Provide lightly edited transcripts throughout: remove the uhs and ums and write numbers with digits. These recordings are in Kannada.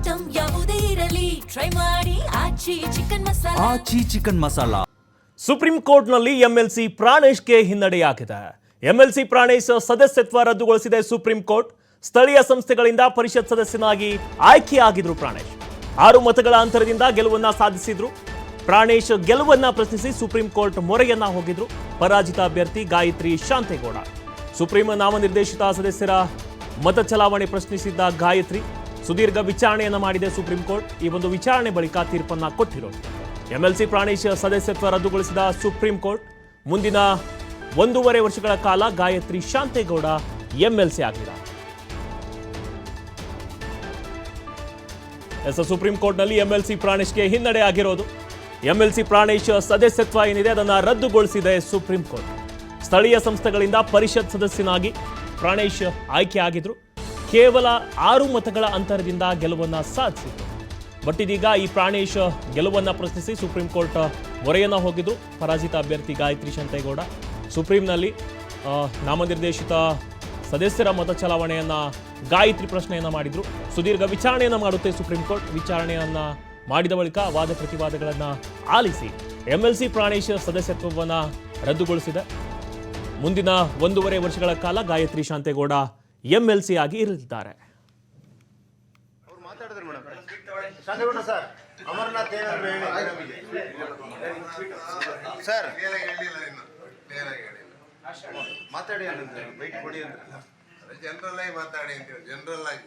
ಐಟಂ ಯಾವುದೇ ಇರಲಿ ಟ್ರೈ ಮಾಡಿ ಆಚಿ ಚಿಕನ್ ಮಸಾಲಾ. ಸುಪ್ರೀಂ ಕೋರ್ಟ್ನಲ್ಲಿ ಎಂಎಲ್ಸಿ ಪ್ರಾಣೇಶ್ಗೆ ಹಿನ್ನಡೆಯಾಗಿದೆ. ಎಂಎಲ್ಸಿ ಪ್ರಾಣೇಶ್ ಸದಸ್ಯತ್ವ ರದ್ದುಗೊಳಿಸಿದೆ ಸುಪ್ರೀಂ ಕೋರ್ಟ್. ಸ್ಥಳೀಯ ಸಂಸ್ಥೆಗಳಿಂದ ಪರಿಷತ್ ಸದಸ್ಯನಾಗಿ ಆಯ್ಕೆಯಾಗಿದ್ರು ಪ್ರಾಣೇಶ್. 6 ಮತಗಳ ಅಂತರದಿಂದ ಗೆಲುವನ್ನ ಸಾಧಿಸಿದ್ರು. ಪ್ರಾಣೇಶ್ ಗೆಲುವನ್ನ ಪ್ರಶ್ನಿಸಿ ಸುಪ್ರೀಂ ಕೋರ್ಟ್ ಮೊರೆಯನ್ನ ಹೋಗಿದ್ರು ಪರಾಜಿತ ಅಭ್ಯರ್ಥಿ ಗಾಯತ್ರಿ ಶಾಂತೇಗೌಡ. ಸುಪ್ರೀಂ ನಾಮನಿರ್ದೇಶಿತ ಸದಸ್ಯರ ಮತ ಚಲಾವಣೆ ಪ್ರಶ್ನಿಸಿದ್ದ ಗಾಯತ್ರಿ ಸುದೀರ್ಘ ವಿಚಾರಣೆಯನ್ನ ಮಾಡಿದೆ ಸುಪ್ರೀಂ ಕೋರ್ಟ್. ಈ ಒಂದು ವಿಚಾರಣೆ ಬಳಿಕ ತೀರ್ಪನ್ನ ಕೊಟ್ಟಿರೋದು. ಎಂಎಲ್ಸಿ ಪ್ರಾಣೇಶ್ ಸದಸ್ಯತ್ವ ರದ್ದುಗೊಳಿಸಿದ ಸುಪ್ರೀಂ ಕೋರ್ಟ್. ಮುಂದಿನ 1.5 ವರ್ಷಗಳ ಕಾಲ ಗಾಯತ್ರಿ ಶಾಂತೇಗೌಡ ಎಂಎಲ್ಸಿ ಆಗಿದ್ದಾರೆ. ಸುಪ್ರೀಂ ಕೋರ್ಟ್ನಲ್ಲಿ ಎಂಎಲ್ಸಿ ಪ್ರಾಣೇಶ್ಗೆ ಹಿನ್ನಡೆ ಆಗಿರೋದು. ಎಂಎಲ್ಸಿ ಪ್ರಾಣೇಶ್ ಸದಸ್ಯತ್ವ ಏನಿದೆ ಅದನ್ನು ರದ್ದುಗೊಳಿಸಿದೆ ಸುಪ್ರೀಂ ಕೋರ್ಟ್. ಸ್ಥಳೀಯ ಸಂಸ್ಥೆಗಳಿಂದ ಪರಿಷತ್ ಸದಸ್ಯನಾಗಿ ಪ್ರಾಣೇಶ್ ಆಯ್ಕೆ ಆಗಿದ್ರು. ಕೇವಲ 6 ಮತಗಳ ಅಂತರದಿಂದ ಗೆಲುವನ್ನ ಸಾಧಿಸಿದ್ರು. ಬಟ್ ಇದೀಗ ಈ ಪ್ರಾಣೇಶ್ ಗೆಲುವನ್ನ ಪ್ರಶ್ನಿಸಿ ಸುಪ್ರೀಂ ಕೋರ್ಟ್ ಮೊರೆಯನ್ನ ಹೋಗಿದ್ರು ಪರಾಜಿತ ಅಭ್ಯರ್ಥಿ ಗಾಯತ್ರಿ ಶಾಂತೇಗೌಡ. ಸುಪ್ರೀಂನಲ್ಲಿ ನಾಮನಿರ್ದೇಶಿತ ಸದಸ್ಯರ ಮತ ಚಲಾವಣೆಯನ್ನ ಗಾಯತ್ರಿ ಪ್ರಶ್ನೆಯನ್ನ ಮಾಡಿದ್ರು. ಸುದೀರ್ಘ ವಿಚಾರಣೆಯನ್ನ ಮಾಡುತ್ತೆ ಸುಪ್ರೀಂ ಕೋರ್ಟ್. ವಿಚಾರಣೆಯನ್ನ ಮಾಡಿದ ಬಳಿಕ ವಾದ ಪ್ರತಿವಾದಗಳನ್ನ ಆಲಿಸಿ ಎಂಎಲ್ಸಿ ಪ್ರಾಣೇಶ್ ಸದಸ್ಯತ್ವವನ್ನ ರದ್ದುಗೊಳಿಸಿದೆ. ಮುಂದಿನ 1.5 ವರ್ಷಗಳ ಕಾಲ ಗಾಯತ್ರಿ ಶಾಂತೇಗೌಡ ಎಂಎಲ್ಸಿ ಆಗಿ ಇರಲಿದ್ದಾರೆ. ಮಾತಾಡಿ ಬೈಕ್ ಕೊಡಿ ಅಂದ್ರೆ ಜನರಲ್ ಆಗಿ ಮಾತಾಡಿ ಅಂತೀವಿ. ಜನರಲ್ ಆಗಿ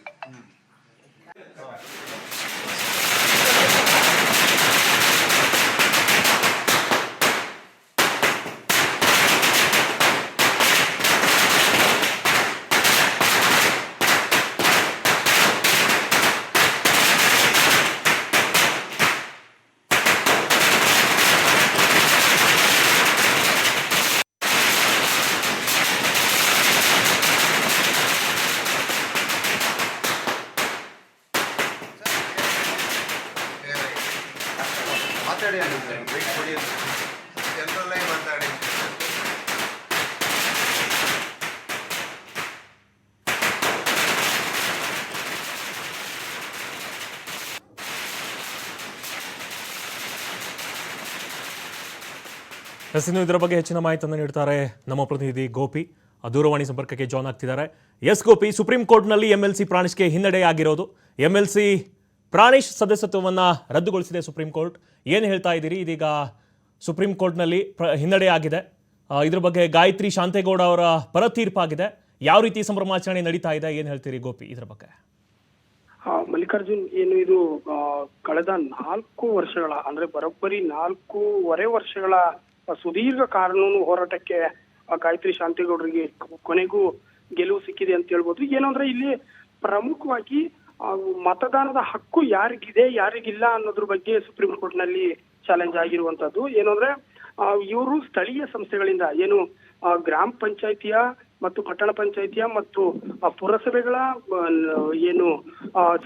ಮಾತಾಡಿ ಬೈಕ್ ಕೊಡಿ ಅಂದ್ರೆ ಜನರಲ್ ಆಗಿ ಮಾತಾಡಿ. ಇದರ ಬಗ್ಗೆ ಹೆಚ್ಚಿನ ಮಾಹಿತಿಯನ್ನು ನೀಡ್ತಾರೆ ನಮ್ಮ ಪ್ರತಿನಿಧಿ ಗೋಪಿ. ದೂರವಾಣಿ ಸಂಪರ್ಕಕ್ಕೆ ಜಾಯ್ನ್ ಆಗ್ತಿದ್ದಾರೆ. ಎಸ್ ಗೋಪಿ, ಸುಪ್ರೀಂ ಕೋರ್ಟ್ನಲ್ಲಿ ಎಂಎಲ್ಸಿ ಪ್ರಾಣೇಶ್ಗೆ ಹಿನ್ನಡೆ ಆಗಿರೋದು. ಎಂಎಲ್ಸಿ ಪ್ರಾಣೇಶ್ ಸದಸ್ಯತ್ವವನ್ನು ರದ್ದುಗೊಳಿಸಿದೆ ಸುಪ್ರೀಂ ಕೋರ್ಟ್. ಏನು ಹೇಳ್ತಾ ಇದ್ದೀರಿ? ಇದೀಗ ಸುಪ್ರೀಂ ಕೋರ್ಟ್ನಲ್ಲಿ ಹಿನ್ನಡೆ ಆಗಿದೆ. ಇದ್ರ ಬಗ್ಗೆ ಗಾಯತ್ರಿ ಶಾಂತೇಗೌಡ ಅವರ ಪರ ತೀರ್ಪಾಗಿದೆ. ಯಾವ ರೀತಿ ಸಂಭ್ರಮಾಚರಣೆ ನಡೀತಾ ಇದೆ, ಏನು ಹೇಳ್ತೀರಿ ಗೋಪಿ ಇದ್ರ ಬಗ್ಗೆ? ಮಲ್ಲಿಕಾರ್ಜುನ್, ಏನು ಇದು ಕಳೆದ 4 ವರ್ಷಗಳ ಅಂದ್ರೆ ಬರೋಬ್ಬರಿ 4.5 ವರ್ಷಗಳ ಸುದೀರ್ಘ ಕಾನೂನು ಹೋರಾಟಕ್ಕೆ ಗಾಯತ್ರಿ ಶಾಂತೇಗೌಡರಿಗೆ ಕೊನೆಗೂ ಗೆಲುವು ಸಿಕ್ಕಿದೆ ಅಂತ ಹೇಳ್ಬೋದು. ಏನಂದ್ರೆ ಇಲ್ಲಿ ಪ್ರಮುಖವಾಗಿ ಮತದಾನದ ಹಕ್ಕು ಯಾರಿಗಿದೆ ಯಾರಿಗಿಲ್ಲ ಅನ್ನೋದ್ರ ಬಗ್ಗೆ ಸುಪ್ರೀಂ ಕೋರ್ಟ್ ನಲ್ಲಿ ಚಾಲೆಂಜ್ ಆಗಿರುವಂತದ್ದು. ಏನಂದ್ರೆ ಇವರು ಸ್ಥಳೀಯ ಸಂಸ್ಥೆಗಳಿಂದ ಏನು ಗ್ರಾಮ ಪಂಚಾಯಿತಿಯ ಮತ್ತು ಪಟ್ಟಣ ಪಂಚಾಯಿತಿಯ ಮತ್ತು ಪುರಸಭೆಗಳ ಏನು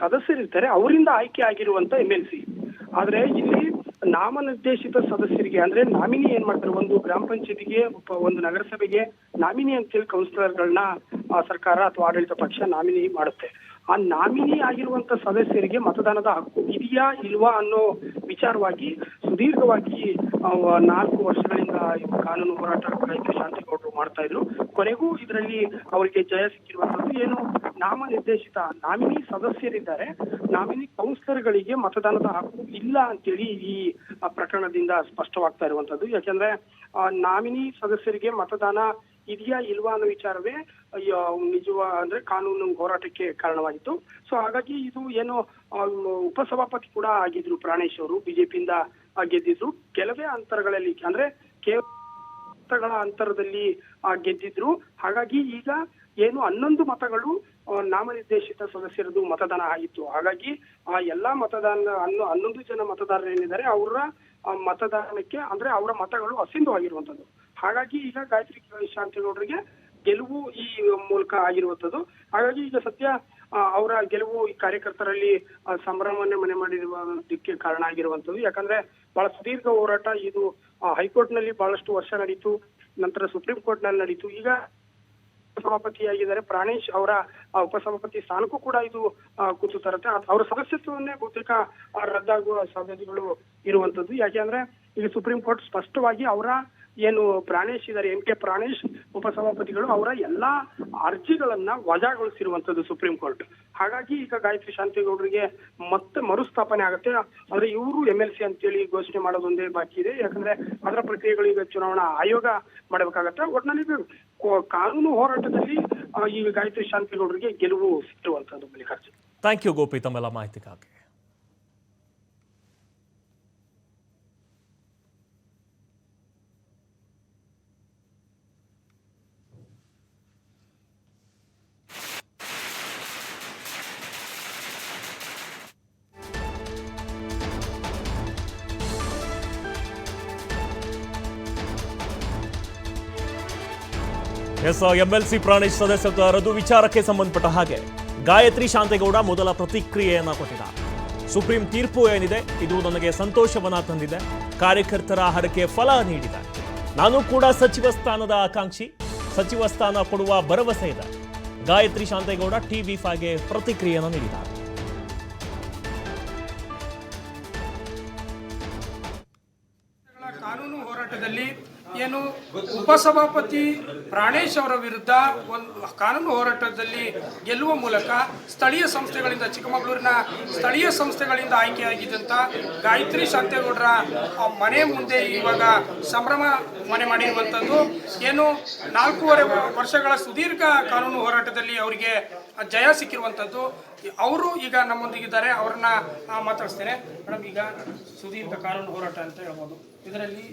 ಸದಸ್ಯರಿರ್ತಾರೆ ಅವರಿಂದ ಆಯ್ಕೆ ಆಗಿರುವಂತ ಎಂಎಲ್ಸಿ. ಆದ್ರೆ ಇಲ್ಲಿ ನಾಮನಿರ್ದೇಶಿತ ಸದಸ್ಯರಿಗೆ ಅಂದ್ರೆ ನಾಮಿನಿ ಏನ್ ಮಾಡ್ತಾರೆ, ಒಂದು ಗ್ರಾಮ ಪಂಚಾಯತಿಗೆ ಒಂದು ನಗರಸಭೆಗೆ ನಾಮಿನಿ ಅಂತೇಳಿ ಕೌನ್ಸಿಲರ್ಗಳನ್ನ ಸರ್ಕಾರ ಅಥವಾ ಆಡಳಿತ ಪಕ್ಷ ನಾಮಿನಿ ಮಾಡುತ್ತೆ. ಆ ನಾಮಿನಿ ಆಗಿರುವಂತ ಸದಸ್ಯರಿಗೆ ಮತದಾನದ ಹಕ್ಕು ಇದೆಯಾ ಇಲ್ವಾ ಅನ್ನೋ ವಿಚಾರವಾಗಿ ಸುದೀರ್ಘವಾಗಿ 4 ವರ್ಷಗಳಿಂದ ಕಾನೂನು ಹೋರಾಟ ಗಾಯತ್ರಿ ಶಾಂತೇಗೌಡರು ಮಾಡ್ತಾ ಇದ್ರು. ಕೊನೆಗೂ ಇದರಲ್ಲಿ ಅವರಿಗೆ ಜಯ ಸಿಕ್ಕಿರುವಂತದ್ದು. ಏನು ನಾಮನಿರ್ದೇಶಿತ ನಾಮಿನಿ ಸದಸ್ಯರಿದ್ದಾರೆ, ನಾಮಿನಿ ಕೌನ್ಸಿಲರ್ಗಳಿಗೆ ಮತದಾನದ ಹಕ್ಕು ಇಲ್ಲ ಅಂತೇಳಿ ಈ ಪ್ರಕರಣದಿಂದ ಸ್ಪಷ್ಟವಾಗ್ತಾ ಇರುವಂತದ್ದು. ಯಾಕೆಂದ್ರೆ ನಾಮಿನಿ ಸದಸ್ಯರಿಗೆ ಮತದಾನ ಇದೆಯಾ ಇಲ್ವಾ ಅನ್ನೋ ವಿಚಾರವೇ ಅಂದ್ರೆ ಕಾನೂನು ಹೋರಾಟಕ್ಕೆ ಕಾರಣವಾಗಿತ್ತು. ಸೊ ಹಾಗಾಗಿ ಇದು ಏನು ಉಪಸಭಾಪತಿ ಕೂಡ ಆಗಿದ್ರು ಪ್ರಾಣೇಶ್ ಅವರು, ಬಿಜೆಪಿಯಿಂದ ಗೆದ್ದಿದ್ರು. ಕೆಲವೇ ಅಂತರಗಳಲ್ಲಿ ಅಂದ್ರೆ ಕೇವಲ ಅಂತರದಲ್ಲಿ ಗೆದ್ದಿದ್ರು. ಹಾಗಾಗಿ ಈಗ ಏನು 11 ಮತಗಳು ನಾಮನಿರ್ದೇಶಿತ ಸದಸ್ಯರದು ಮತದಾನ ಆಗಿತ್ತು. ಹಾಗಾಗಿ ಆ ಎಲ್ಲಾ ಮತದಾನ 11 ಜನ ಮತದಾರರೇನಿದ್ದಾರೆ ಅವರ ಮತದಾನಕ್ಕೆ ಅಂದ್ರೆ ಅವರ ಮತಗಳು ಅಸಿಂಧುವಾಗಿರುವಂತದ್ದು. ಹಾಗಾಗಿ ಈಗ ಗಾಯತ್ರಿ ಶಾಂತೇಗೌಡರಿಗೆ ಗೆಲುವು ಈ ಮೂಲಕ ಆಗಿರುವಂತದ್ದು. ಹಾಗಾಗಿ ಈಗ ಸದ್ಯ ಅವರ ಗೆಲುವು ಈ ಕಾರ್ಯಕರ್ತರಲ್ಲಿ ಸಂಭ್ರಮವನ್ನೇ ಮನೆ ಮಾಡಿರುವುದಕ್ಕೆ ಕಾರಣ ಆಗಿರುವಂತದ್ದು. ಯಾಕಂದ್ರೆ ಬಹಳ ಸುದೀರ್ಘ ಹೋರಾಟ ಇದು ಹೈಕೋರ್ಟ್ ನಲ್ಲಿ ಬಹಳಷ್ಟು ವರ್ಷ ನಡೀತು, ನಂತರ ಸುಪ್ರೀಂ ಕೋರ್ಟ್ ನಲ್ಲಿ ನಡೀತು. ಈಗ ಸಭಾಪತಿಯಾಗಿದ್ದಾರೆ ಪ್ರಾಣೇಶ್ ಅವರ ಉಪಸಭಾಪತಿ ಸ್ಥಾನಕ್ಕೂ ಕೂಡ ಇದು ಕುತ್ತು ತರುತ್ತೆ. ಅವರ ಸದಸ್ಯತ್ವವನ್ನೇ ಬಹುತೇಕ ರದ್ದಾಗುವ ಸಾಧ್ಯತೆಗಳು ಇರುವಂತದ್ದು. ಯಾಕೆಂದ್ರೆ ಈಗ ಸುಪ್ರೀಂ ಕೋರ್ಟ್ ಸ್ಪಷ್ಟವಾಗಿ ಅವರ ಏನು ಪ್ರಾಣೇಶ್ ಇದ್ದಾರೆ, MK ಪ್ರಾಣೇಶ್ ಉಪಸಭಾಪತಿಗಳು ಅವರ ಎಲ್ಲಾ ಅರ್ಜಿಗಳನ್ನ ವಜಾಗೊಳಿಸಿರುವಂತದ್ದು ಸುಪ್ರೀಂ ಕೋರ್ಟ್. ಹಾಗಾಗಿ ಈಗ ಗಾಯತ್ರಿ ಶಾಂತೇಗೌಡರಿಗೆ ಮತ್ತೆ ಮರುಸ್ಥಾಪನೆ ಆಗುತ್ತೆ. ಆದ್ರೆ ಇವರು MLC ಅಂತೇಳಿ ಘೋಷಣೆ ಮಾಡೋದೊಂದೇ ಬಾಕಿ ಇದೆ. ಯಾಕಂದ್ರೆ ಅದರ ಪ್ರಕ್ರಿಯೆಗಳು ಈಗ ಚುನಾವಣಾ ಆಯೋಗ ಮಾಡಬೇಕಾಗತ್ತೆ. ಒಟ್ಟಿನಲ್ಲಿ ಕಾನೂನು ಹೋರಾಟದಲ್ಲಿ ಈಗ ಗಾಯತ್ರಿ ಶಾಂತೇಗೌಡರಿಗೆ ಗೆಲುವು ಸಿಕ್ಕಿರುವಂತದ್ದು. ಮಲ್ಲಿಕಾರ್ಜುನ್, ಥ್ಯಾಂಕ್ ಯು ಗೋಪಿ ತಮ್ಮೆಲ್ಲ ಮಾಹಿತಿಗಾಗಿ. MLC ಪ್ರಾಣೇಶ್ ಸದಸ್ಯತ್ವ ರದ್ದು ವಿಚಾರಕ್ಕೆ ಸಂಬಂಧಪಟ್ಟ ಹಾಗೆ ಗಾಯತ್ರಿ ಶಾಂತೇಗೌಡ ಮೊದಲ ಪ್ರತಿಕ್ರಿಯೆಯನ್ನ ಕೊಟ್ಟಿದ್ದಾರೆ. ಸುಪ್ರೀಂ ತೀರ್ಪು ಏನಿದೆ ಇದು ನನಗೆ ಸಂತೋಷವನ್ನ ತಂದಿದೆ, ಕಾರ್ಯಕರ್ತರ ಹರಕೆ ಫಲ ನೀಡಿದೆ. ನಾನು ಕೂಡ ಸಚಿವ ಸ್ಥಾನದ ಆಕಾಂಕ್ಷಿ, ಸಚಿವ ಸ್ಥಾನ ಕೊಡುವ ಭರವಸೆ ಇದೆ. ಗಾಯತ್ರಿ ಶಾಂತೇಗೌಡ TV5ಗೆ ಪ್ರತಿಕ್ರಿಯೆಯನ್ನು ನೀಡಿದ್ದಾರೆ. ಕಾನೂನು ಹೋರಾಟದಲ್ಲಿ ಏನು ಉಪಸಭಾಪತಿ ಪ್ರಾಣೇಶ್ ಅವರ ವಿರುದ್ಧ ಒಂದು ಕಾನೂನು ಹೋರಾಟದಲ್ಲಿ ಗೆಲ್ಲುವ ಮೂಲಕ ಸ್ಥಳೀಯ ಸಂಸ್ಥೆಗಳಿಂದ, ಚಿಕ್ಕಮಗಳೂರಿನ ಸ್ಥಳೀಯ ಸಂಸ್ಥೆಗಳಿಂದ ಆಯ್ಕೆಯಾಗಿದ್ದಂಥ ಗಾಯತ್ರಿ ಶಾಂತೇಗೌಡರ ಮನೆ ಮುಂದೆ ಇವಾಗ ಸಂಭ್ರಮ ಮನೆ ಮಾಡಿರುವಂಥದ್ದು. ಏನು 4.5 ವರ್ಷಗಳ ಸುದೀರ್ಘ ಕಾನೂನು ಹೋರಾಟದಲ್ಲಿ ಅವರಿಗೆ ಜಯ ಸಿಕ್ಕಿರುವಂಥದ್ದು. ಅವರು ಈಗ ನಮ್ಮೊಂದಿಗಿದ್ದಾರೆ, ಅವ್ರನ್ನ ಮಾತಾಡಿಸ್ತೇನೆ. ಮೇಡಮ್, ಈಗ ಸುದೀರ್ಘ ಕಾನೂನು ಹೋರಾಟ ಅಂತ ಹೇಳ್ಬೋದು, ಇದರಲ್ಲಿ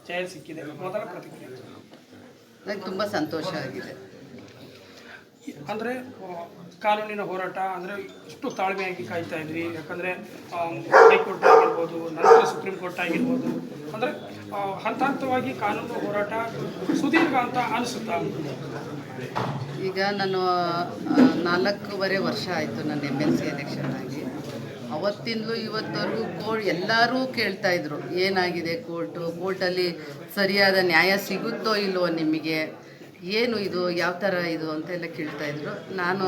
ಜಯ ಸಿಕ್ಕಿದೆ, ಮೊದಲ ಪ್ರತಿಕ್ರಿಯೆ? ನನಗೆ ತುಂಬ ಸಂತೋಷ ಆಗಿದೆ. ಅಂದರೆ ಕಾನೂನಿನ ಹೋರಾಟ ಅಂದರೆ ಇಷ್ಟು ತಾಳ್ಮೆಯಾಗಿ ಕಾಯ್ತಾ ಇದ್ವಿ. ಯಾಕಂದರೆ ಹೈಕೋರ್ಟ್ ಆಗಿರ್ಬೋದು, ನಂತರ ಸುಪ್ರೀಂ ಕೋರ್ಟ್ ಆಗಿರ್ಬೋದು, ಅಂದರೆ ಹಂತ ಹಂತವಾಗಿ ಕಾನೂನು ಹೋರಾಟ ಸುದೀರ್ಘ ಅಂತ ಅನಿಸುತ್ತಾ? ಈಗ ನಾನು 4.5 ವರ್ಷ ಆಯಿತು ನನ್ನ MLC ಎಲೆಕ್ಷನ್ ಆಗಿ. ಅವತ್ತಿಂದಲೂ ಇವತ್ತವರೆಗೂ ಎಲ್ಲರೂ ಕೇಳ್ತಾ ಇದ್ರು, ಏನಾಗಿದೆ ಕೋರ್ಟಲ್ಲಿ ಸರಿಯಾದ ನ್ಯಾಯ ಸಿಗುತ್ತೋ ಇಲ್ವೋ ನಿಮಗೆ, ಏನು ಇದು, ಯಾವ ಥರ ಇದು ಅಂತೆಲ್ಲ ಕೇಳ್ತಾಯಿದ್ರು. ನಾನು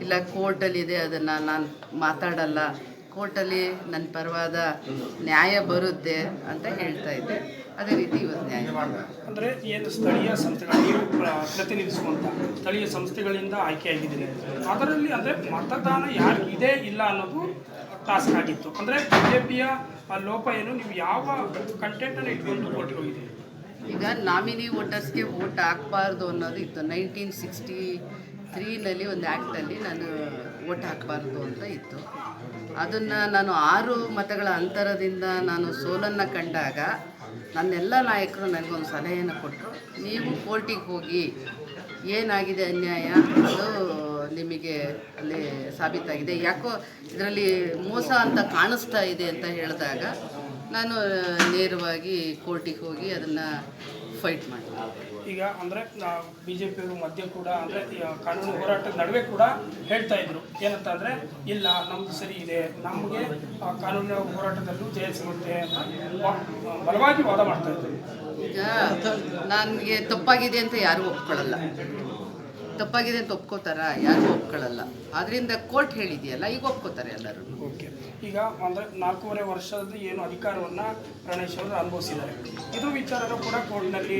ಇಲ್ಲ, ಕೋರ್ಟಲ್ಲಿದೆ, ಅದನ್ನು ನಾನು ಮಾತಾಡಲ್ಲ, ಕೋರ್ಟಲ್ಲಿ ನನ್ನ ಪರವಾದ ನ್ಯಾಯ ಬರುತ್ತೆ ಅಂತ ಹೇಳ್ತಾ ಇದ್ದೆ. ಅದೇ ರೀತಿ ಇವತ್ತು ನ್ಯಾಯ. ಅಂದರೆ ಏನು ಸ್ಥಳೀಯ ಸಂಸ್ಥೆಗಳು ನೀವು ಪ್ರತಿನಿಧಿಸುವಂಥ ಸ್ಥಳೀಯ ಸಂಸ್ಥೆಗಳಿಂದ ಆಯ್ಕೆಯಾಗಿದ್ದೀನಿ, ಅದರಲ್ಲಿ ಅಂದರೆ ಮತದಾನ ಯಾರಿಗಿದೆ ಇಲ್ಲ ಅನ್ನೋದು ಟಾಸ್ಕ್ ಆಗಿತ್ತು. ಅಂದರೆ BJPಯ ಲೋಪ ಏನು, ನೀವು ಯಾವ ಕಂಟೆಂಟನ್ನು ಇಟ್ಕೊಂಡು ವೋಟ್ ಹೋಗಿದೆ? ಈಗ ನಾಮಿನಿ ವೋಟರ್ಸ್ಗೆ ವೋಟ್ ಹಾಕಬಾರ್ದು ಅನ್ನೋದು ಇತ್ತು. 1963ನಲ್ಲಿ ಒಂದು ಆ್ಯಕ್ಟಲ್ಲಿ ನಾನು ವೋಟ್ ಹಾಕಬಾರ್ದು ಅಂತ ಇತ್ತು. ಅದನ್ನು ನಾನು 6 ಮತಗಳ ಅಂತರದಿಂದ ನಾನು ಸೋಲನ್ನು ಕಂಡಾಗ ನನ್ನೆಲ್ಲ ನಾಯಕರು ನನಗೊಂದು ಸಲಹೆಯನ್ನು ಕೊಟ್ಟರು, ನೀವು ಕೋರ್ಟಿಗೆ ಹೋಗಿ ಏನಾಗಿದೆ ಅನ್ಯಾಯ ಅದು ನಿಮಗೆ ಅಲ್ಲಿ ಸಾಬೀತಾಗಿದೆ, ಯಾಕೋ ಇದರಲ್ಲಿ ಮೋಸ ಅಂತ ಕಾಣಿಸ್ತಾ ಇದೆ ಅಂತ ಹೇಳಿದಾಗ ನಾನು ನೇರವಾಗಿ ಕೋರ್ಟಿಗೆ ಹೋಗಿ ಅದನ್ನು ಫೈಟ್ ಮಾಡಿದೆ. ಈಗ ಅಂದರೆ BJPಯವರು ಮಧ್ಯೆ ಕೂಡ ಅಂದರೆ ಕಾನೂನು ಹೋರಾಟದ ನಡುವೆ ಕೂಡ ಹೇಳ್ತಾ ಇದ್ರು ಏನಂತ ಅಂದರೆ, ಇಲ್ಲ ನಮ್ಮದು ಸರಿ ಇದೆ, ನಮಗೆ ಕಾನೂನು ಹೋರಾಟದಲ್ಲೂ ಜಯ ಸಿಗುತ್ತೆ ಅಂತ ಬಲವಾಗಿ ವಾದ ಮಾಡ್ತಾ ಇದ್ರು. ಈಗ ನನಗೆ ತಪ್ಪಾಗಿದೆ ಅಂತ ಯಾರೂ ಒಪ್ಕೊಳ್ಳಲ್ಲ, ತಪ್ಪಾಗಿದೆ ಅಂತ ಒಪ್ಕೋತಾರ? ಯಾರು ಒಪ್ಕೊಳ್ಳಲ್ಲ. ಅದರಿಂದ ಕೋರ್ಟ್ ಹೇಳಿದೆಯಲ್ಲ, ಈಗ ಒಪ್ಕೋತಾರೆ ಎಲ್ಲರೂ. ಓಕೆ, ಈಗ ಅಂದರೆ 4.5 ವರ್ಷದ ಏನು ಅಧಿಕಾರವನ್ನು ಪ್ರಾಣೇಶ್ ಅವರು ಅನುಭವಿಸಿದ್ದಾರೆ, ಇದು ವಿಚಾರನೂ ಕೂಡ ಕೋರ್ಟ್ನಲ್ಲಿ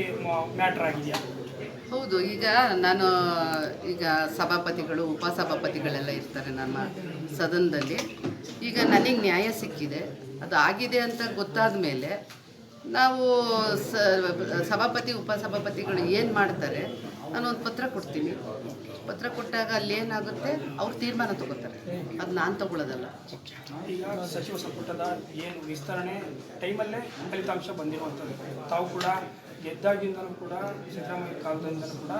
ಮ್ಯಾಟ್ರ್ ಆಗಿದೆಯಾ? ಹೌದು. ಈಗ ಸಭಾಪತಿಗಳು, ಉಪಸಭಾಪತಿಗಳೆಲ್ಲ ಇರ್ತಾರೆ ನಮ್ಮ ಸದನದಲ್ಲಿ. ಈಗ ನನಗೆ ನ್ಯಾಯ ಸಿಕ್ಕಿದೆ, ಅದು ಆಗಿದೆ ಅಂತ ಗೊತ್ತಾದ ಮೇಲೆ ನಾವು ಸಭಾಪತಿ ಉಪಸಭಾಪತಿಗಳು ಏನು ಮಾಡ್ತಾರೆ, ನಾನೊಂದು ಪತ್ರ ಕೊಡ್ತೀನಿ. ಪತ್ರ ಕೊಟ್ಟಾಗ ಅಲ್ಲಿ ಏನಾಗುತ್ತೆ, ಅವ್ರು ತೀರ್ಮಾನ ತಗೋತಾರೆ, ಅದು ನಾನು ತಗೊಳ್ಳೋದಲ್ಲ. ಈಗ ಸಚಿವ ಸಂಪುಟದ ಏನು ವಿಸ್ತರಣೆ ಟೈಮಲ್ಲೇ ಫಲಿತಾಂಶ ಬಂದಿರುವಂಥದ್ದು, ತಾವು ಕೂಡ ಗೆದ್ದಾಗಿಂದಲೂ ಕೂಡ ಸಿದ್ದರಾಮಯ್ಯ ಕಾಲದಿಂದಲೂ ಕೂಡ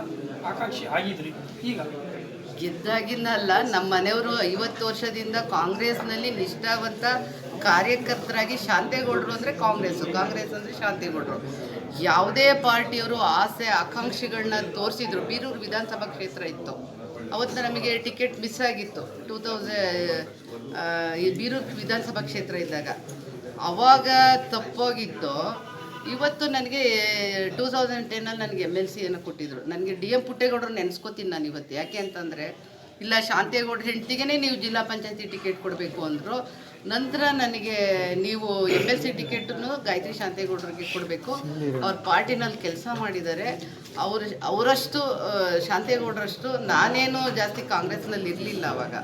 ಆಕಾಂಕ್ಷಿ ಆಗಿದ್ರಿ. ಈಗ ಗೆದ್ದಾಗಿಂದಲ್ಲ, ನಮ್ಮ ಮನೆಯವರು 50 ವರ್ಷದಿಂದ ಕಾಂಗ್ರೆಸ್ನಲ್ಲಿ ನಿಷ್ಠಾವಂತ ಕಾರ್ಯಕರ್ತರಾಗಿ, ಶಾಂತೇಗೌಡರು ಅಂದರೆ ಕಾಂಗ್ರೆಸ್ ಅಂದರೆ ಶಾಂತೇಗೌಡರು. ಯಾವುದೇ ಪಾರ್ಟಿಯವರು ಆಸೆ ಆಕಾಂಕ್ಷೆಗಳನ್ನ ತೋರಿಸಿದ್ರು. ಬೀರೂರು ವಿಧಾನಸಭಾ ಕ್ಷೇತ್ರ ಇತ್ತು, ಅವತ್ತು ನಮಗೆ ಟಿಕೆಟ್ ಮಿಸ್ ಆಗಿತ್ತು. 2000 ಈ ಬೀರೂರು ವಿಧಾನಸಭಾ ಕ್ಷೇತ್ರ ಇದ್ದಾಗ ಅವಾಗ ತಪ್ಪೋಗಿತ್ತು. ಇವತ್ತು ನನಗೆ 2010 ನನಗೆ MLCಯನ್ನು ಕೊಟ್ಟಿದ್ರು. ನನಗೆ DM ಪುಟ್ಟೇಗೌಡರು ನೆನೆಸ್ಕೋತೀನಿ ನಾನು ಇವತ್ತು. ಯಾಕೆ ಅಂತಂದರೆ ಇಲ್ಲ ಶಾಂತೇಗೌಡ್ರ ಹೆಂಡ್ತಿಗೆ ನೀವು ಜಿಲ್ಲಾ ಪಂಚಾಯತಿ ಟಿಕೆಟ್ ಕೊಡಬೇಕು ಅಂದರು. ನಂತರ ನನಗೆ ನೀವು MLC ಟಿಕೆಟನ್ನು ಗಾಯತ್ರಿ ಶಾಂತೇಗೌಡರಿಗೆ ಕೊಡಬೇಕು, ಅವ್ರ ಪಾರ್ಟಿನಲ್ಲಿ ಕೆಲಸ ಮಾಡಿದ್ದಾರೆ, ಅವರಷ್ಟು ಶಾಂತೇಗೌಡರಷ್ಟು ನಾನೇನು ಜಾಸ್ತಿ ಕಾಂಗ್ರೆಸ್ನಲ್ಲಿ ಇರಲಿಲ್ಲ ಆವಾಗ.